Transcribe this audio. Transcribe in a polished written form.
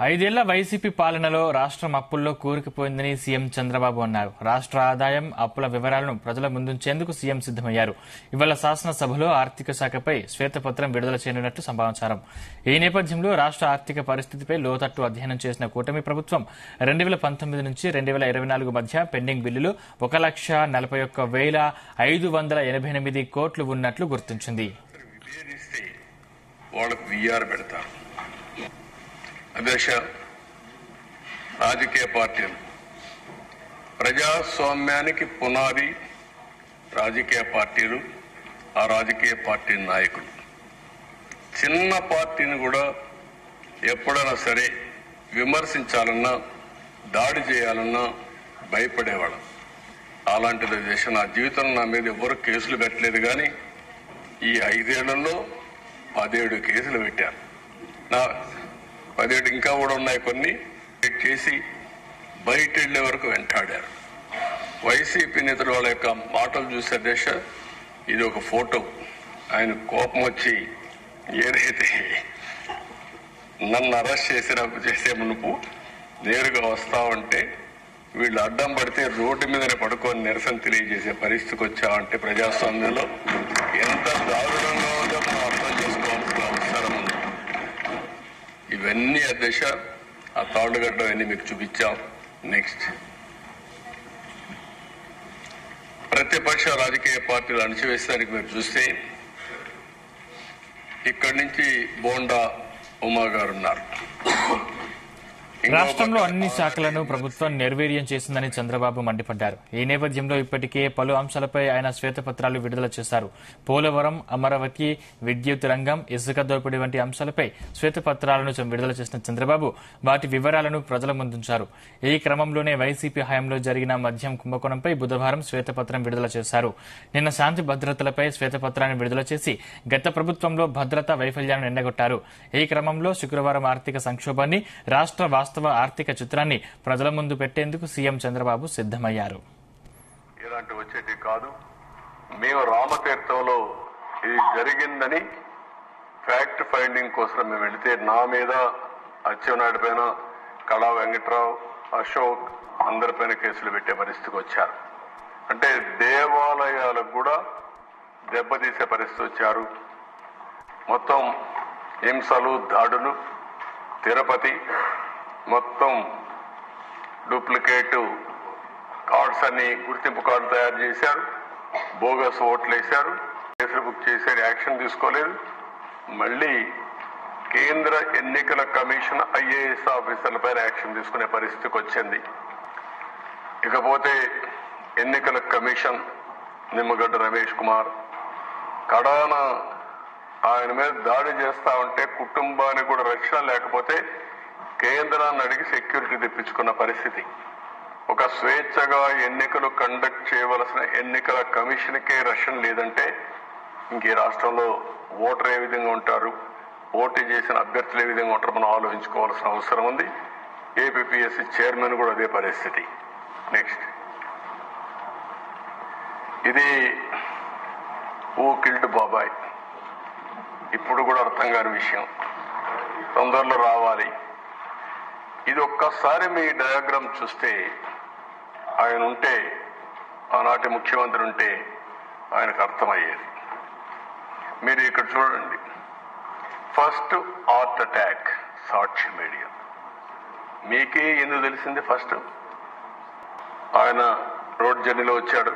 ఐదేళ్ల వైసీపీ పాలనలో రాష్ట్రం అప్పుల్లో కూరుకుపోయిందని సీఎం చంద్రబాబు అన్నారు. రాష్ట్ర ఆదాయం, అప్పుల వివరాలను ప్రజల ముందుంచేందుకు సీఎం సిద్దమయ్యారు. ఇవాళ శాసనసభలో ఆర్థిక శాఖపై శ్వేతపత్రం విడుదల చేయనున్నట్లు సమాచారం. ఈ నేపథ్యంలో రాష్ట్ర ఆర్థిక పరిస్థితిపై లోతట్టు అధ్యయనం చేసిన కూటమి ప్రభుత్వం 2019 నుంచి 2024 మధ్య పెండింగ్ బిల్లులు 1,41,588 కోట్లు ఉన్నట్లు గుర్తించింది. అధ్యక్ష, రాజకీయ పార్టీలు ప్రజాస్వామ్యానికి పునాది రాజకీయ పార్టీలు, ఆ రాజకీయ పార్టీ నాయకులు. చిన్న పార్టీని కూడా ఎప్పుడైనా సరే విమర్శించాలన్నా, దాడి చేయాలన్నా భయపడేవాళ్ళం. అలాంటిది అధ్యక్ష, నా జీవితంలో నా మీద ఎవరు కేసులు పెట్టలేదు, కానీ ఈ 5 ఏళ్లలో 17 కేసులు పెట్టారు. నా 17 ఇంకా కూడా ఉన్నాయి, కొన్ని చేసి బయట వెళ్లే వరకు వెంటాడారు. వైసీపీ నేతలు వాళ్ళ యొక్క మాటలు చూసే దేశ ఇది ఒక ఫోటో. ఆయన కోపం వచ్చి ఏదైతే నన్ను అరెస్ట్ చేసే మునుపు నేరుగా వస్తావంటే, వీళ్ళు అడ్డం పడితే రోడ్డు మీదనే పడుకొని నిరసన తెలియజేసే పరిస్థితికి వచ్చావంటే ప్రజాస్వామ్యంలో ఎంత దారుణంగా ఉందో మనం అర్థం చేసుకోవాల్సిన అవసరం ఉంది. ఇవన్నీ అధ్యక్ష, ఆ తాళ్లుగడ్డ అన్ని మీకు చూపించాం. నెక్స్ట్, ప్రతిపక్ష రాజకీయ పార్టీలు అణచివేసేదానికి మీరు చూస్తే ఇక్కడి నుంచి బోండా ఉమా గారు ఉన్నారు. రాష్ట్రంలో అన్ని శాఖలను ప్రభుత్వం నిర్వీర్యం చేసిందని చంద్రబాబు మండిపడ్డారు. ఈ నేపథ్యంలో ఇప్పటికే పలు అంశాలపై ఆయన శ్వేతపత్రాలు విడుదల చేశారు. పోలవరం, అమరావతి, విద్యుత్ రంగం, ఇసుక దోపిడీ వంటి అంశాలపై శ్వేతపత్రాలను విడుదల చేసిన చంద్రబాబు వాటి వివరాలను ప్రజల ముందుంచారు. ఈ క్రమంలోనే వైసీపీ హయాంలో జరిగిన మద్యం కుంభకోణంపై బుధవారం శ్వేతపత్రం విడుదల చేశారు. నిన్న శాంతి భద్రతలపై శ్వేతపత్రాన్ని విడుదల చేసి గత ప్రభుత్వంలో భద్రతా వైఫల్యాలను ఎండగొట్టారు. ఈ క్రమంలో శుక్రవారం ఆర్థిక సంక్షోభాన్ని, రాష్ట్ర వాస్తవ ఆర్థిక చిత్రాన్ని ప్రజల ముందు పెట్టేందుకు సీఎం చంద్రబాబు సిద్దమయ్యారు. ఇలాంటి వచ్చేటి కాదు, మేము రామతీర్థంలో ఇది జరిగిందని ఫ్యాక్ట్ ఫైండింగ్ కోసం మేము వెళితే నా మీద, అచ్చెన్నాయుడు పైన, కళా వెంకట్రావు, అశోక్ అందరిపైన కేసులు పెట్టే పరిస్థితికి వచ్చారు. అంటే దేవాలయాలకు కూడా దెబ్బతీసే పరిస్థితి వచ్చారు. మొత్తం హింసలు, దాడులు, తిరుపతి మొత్తం డూప్లికేట్ కార్డ్స్ అన్ని, గుర్తింపు కార్డు తయారు చేశారు, బోగస్ ఓట్లు వేశారు, కేసులు బుక్ చేశారు, యాక్షన్ తీసుకోలేదు. మళ్లీ కేంద్ర ఎన్నికల కమిషన్ ఐఏఎస్ ఆఫీసర్లపైన యాక్షన్ తీసుకునే పరిస్థితికి వచ్చింది. ఇకపోతే ఎన్నికల కమిషన్ నిమ్మగడ్డ రమేష్ కుమార్ కడాన ఆయన మీద దాడి చేస్తా ఉంటే కుటుంబానికి కూడా రక్షణ లేకపోతే కేంద్రాన్ని అడిగి సెక్యూరిటీ తెప్పించుకున్న పరిస్థితి. ఒక స్వేచ్ఛగా ఎన్నికలు కండక్ట్ చేయవలసిన ఎన్నికల కమిషన్కే రక్షణ లేదంటే ఇంక ఈ రాష్ట్రంలో ఓటర్ ఏ విధంగా ఉంటారు, ఓటు చేసిన అభ్యర్థులు ఏ విధంగా ఉంటారు మనం ఆలోచించుకోవాల్సిన అవసరం ఉంది. ఏపీపీఎస్సీ చైర్మన్ కూడా అదే పరిస్థితి. నెక్స్ట్, ఇది ఓ కిల్డ్ బాబాయ్, ఇప్పుడు కూడా అర్థం కాని విషయం, తొందరలో రావాలి. ఇది ఒక్కసారి మీ డయాగ్రామ్ చూస్తే, ఆయన ఉంటే, ఆనాటి ముఖ్యమంత్రి ఉంటే ఆయనకు అర్థమయ్యేది. మీరు ఇక్కడ చూడండి, ఫస్ట్ హార్ట్ అటాక్ సాక్షి మీడియా. మీకే ఎందుకు తెలిసింది? ఫస్ట్ ఆయన రోడ్ జర్నీలో వచ్చాడు,